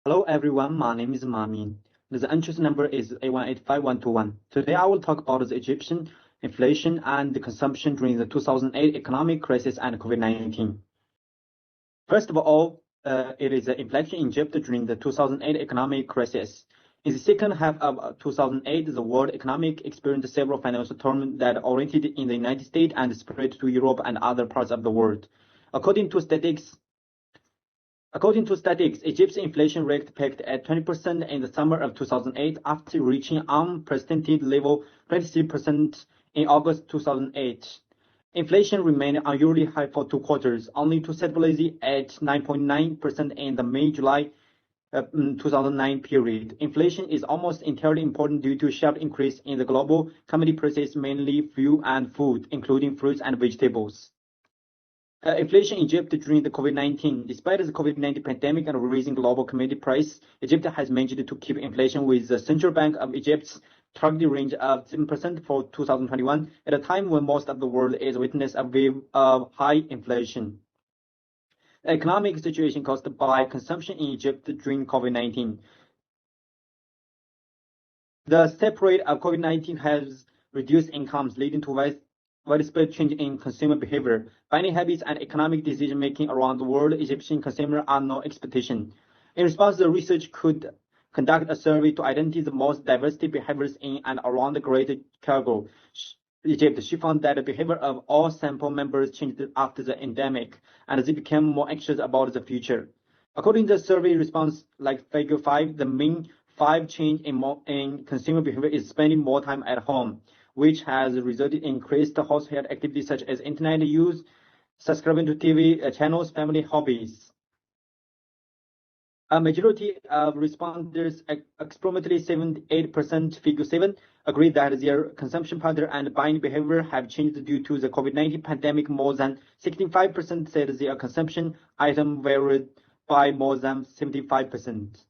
Hello everyone, my name is Mami. The interest number is A185-121. Today I will talk about the Egyptian inflation and the consumption during the 2008 economic crisis and COVID-19. First of all, it is the inflation in Egypt during the 2008 economic crisis. In the second half of 2008, the world economic experienced several financial turmoil that oriented in the United States and spread to Europe and other parts of the world. According to statistics, Egypt's inflation rate peaked at 20% in the summer of 2008 after reaching unprecedented level 23% in August 2008. Inflation remained unusually high for 2 quarters, only to stabilize at 9.9% in the May-July 2009 period. Inflation is almost entirely important due to a sharp increase in the global commodity prices, mainly fuel and food, including fruits and vegetables. Inflation in Egypt during the COVID-19. Despite the COVID-19 pandemic and rising global commodity price, Egypt has managed to keep inflation with the Central Bank of Egypt's target range of 7% for 2021, at a time when most of the world is witness a wave of high inflation. The economic situation caused by consumption in Egypt during COVID-19. The spread of COVID-19 has reduced incomes, leading to widespread change in consumer behavior, buying habits, and economic decision-making around the world. Egyptian consumers are no expectation. In response, the research could conduct a survey to identify the most diversity behaviors in and around the Greater Cairo, Egypt. She found that the behavior of all sample members changed after the endemic, and they became more anxious about the future. According to the survey response, like Figure 5, the main 5 change in consumer behavior is spending more time at home, which has resulted in increased household activities such as internet use, subscribing to TV channels, family hobbies. A majority of respondents, approximately 78%, Figure 7, agree that their consumption pattern and buying behavior have changed due to the COVID-19 pandemic. More than 65% said their consumption item varied by more than 75%.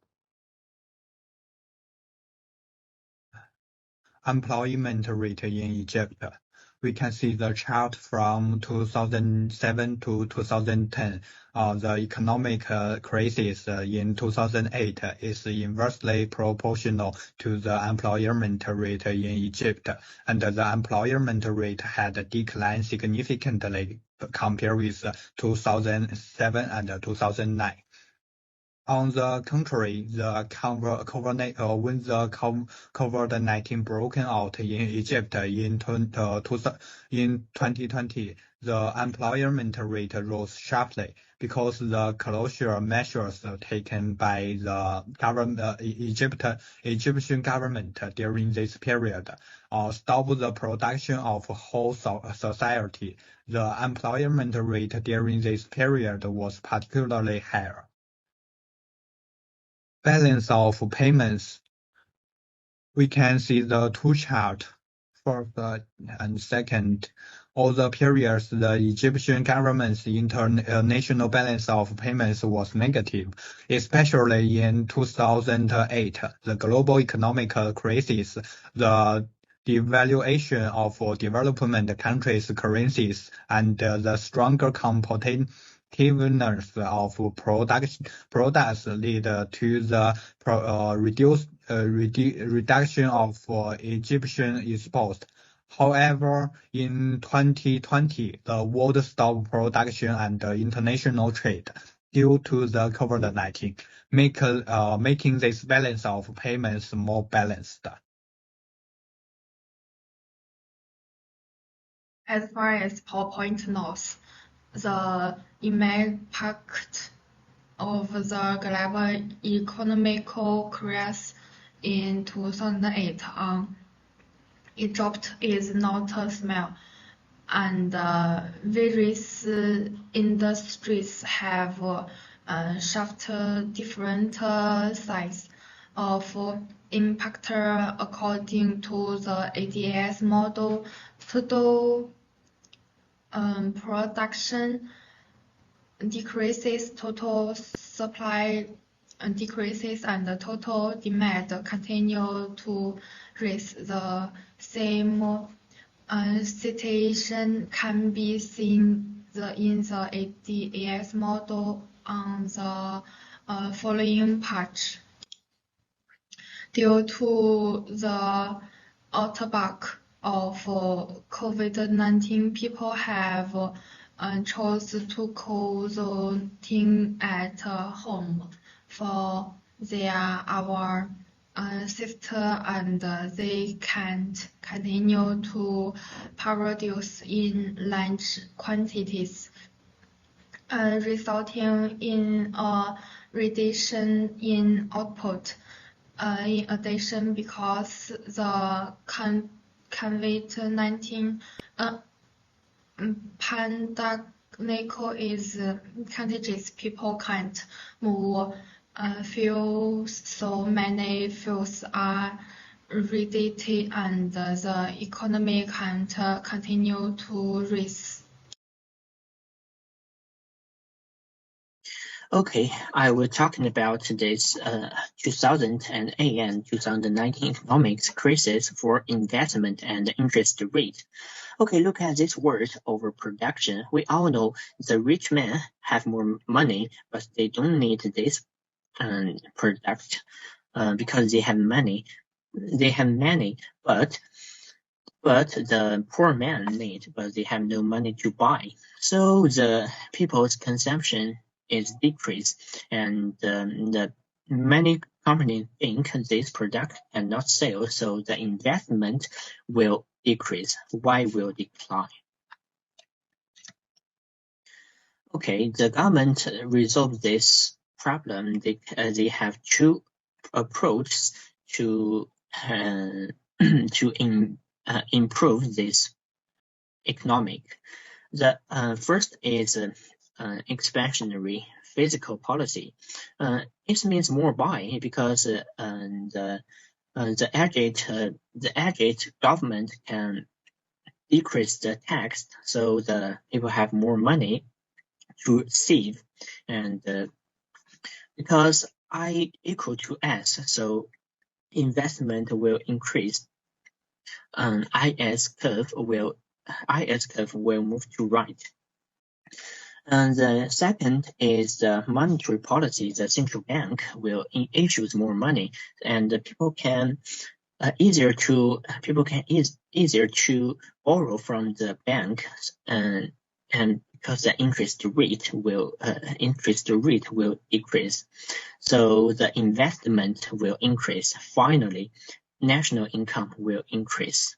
Employment rate in Egypt. We can see the chart from 2007 to 2010. The economic crisis in 2008 is inversely proportional to the employment rate in Egypt, and the employment rate had declined significantly compared with 2007 and 2009. On the contrary, when the COVID-19 broke out in Egypt in 2020, the employment rate rose sharply because the closure measures taken by the Egyptian government during this period stopped the production of whole society. The employment rate during this period was particularly higher. Balance of payments. We can see the 2 charts, first and second. All the periods, the Egyptian government's international balance of payments was negative, especially in 2008, the global economic crisis, the devaluation of development countries' currencies, and the stronger competitiveness of products lead to the reduction of Egyptian exports. However, in 2020, the world stopped production and international trade due to the COVID-19, making this balance of payments more balanced. As far as PowerPoint notes, the impact of the global economic crisis in 2008 on Egypt is not small, and various industries have shifted different size of impact according to the ADS model. Total production decreases, total supply decreases, and the total demand continue to rise. The same situation can be seen in the ADS model on the following part. Due to the outbreak of COVID-19, people have chose to quarantine at home for our sister, and they can't continue to produce in large quantities, resulting in a reduction in output. In addition, because the COVID-19 pandemic is contagious, people can't move fields, so many fields are reduced, and the economy can't continue to rise. Okay, I will talking about this 2008 and 2019 economics crisis for investment and interest rate. Okay, look at this word overproduction. We all know the rich men have more money, but they don't need this product because they have money. They have many, but the poor man need, but they have no money to buy. So the people's consumption is decreased, and the many companies think this product cannot sell, so the investment will decrease. Why will decline? Okay, the government resolve this problem. They have two approaches to improve this economic. The first is expansionary fiscal policy. It means more buying because the aged government can decrease the tax, so the people have more money to save, and because I equal to S, so investment will increase. IS curve will move to right. And the second is the monetary policy. The central bank will issue more money, and people can easier to borrow from the bank, and because the interest rate will decrease, so the investment will increase. Finally, national income will increase.